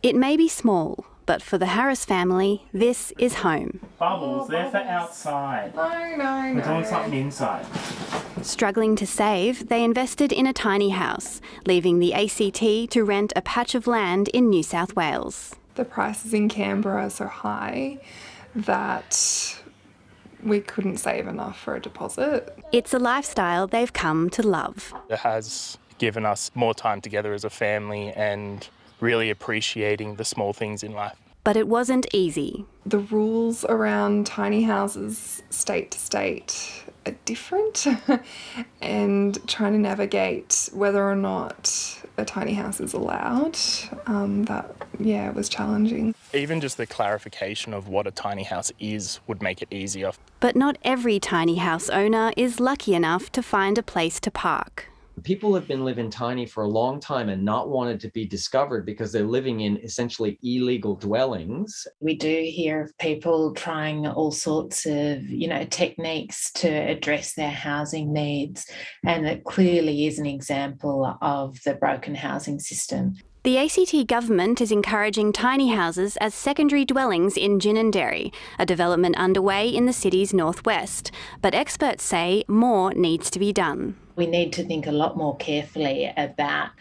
It may be small, but for the Harris family, this is home. Bubbles, they're for outside. No. We're doing something inside. Struggling to save, they invested in a tiny house, leaving the ACT to rent a patch of land in New South Wales. The prices in Canberra are so high that we couldn't save enough for a deposit. It's a lifestyle they've come to love. It has given us more time together as a family and really appreciating the small things in life. But it wasn't easy. The rules around tiny houses state to state are different and trying to navigate whether or not a tiny house is allowed, it was challenging. Even just the clarification of what a tiny house is would make it easier. But not every tiny house owner is lucky enough to find a place to park. People have been living tiny for a long time and not wanted to be discovered because they're living in essentially illegal dwellings. We do hear of people trying all sorts of, techniques to address their housing needs, and it clearly is an example of the broken housing system. The ACT government is encouraging tiny houses as secondary dwellings in Ginninderry, a development underway in the city's northwest. But experts say more needs to be done. We need to think a lot more carefully about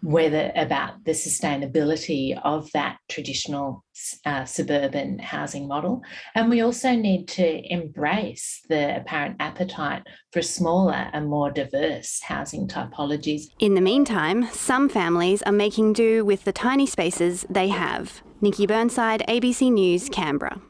the sustainability of that traditional suburban housing model. And we also need to embrace the apparent appetite for smaller and more diverse housing typologies. In the meantime, some families are making do with the tiny spaces they have. Niki, Burnside, ABC News, Canberra.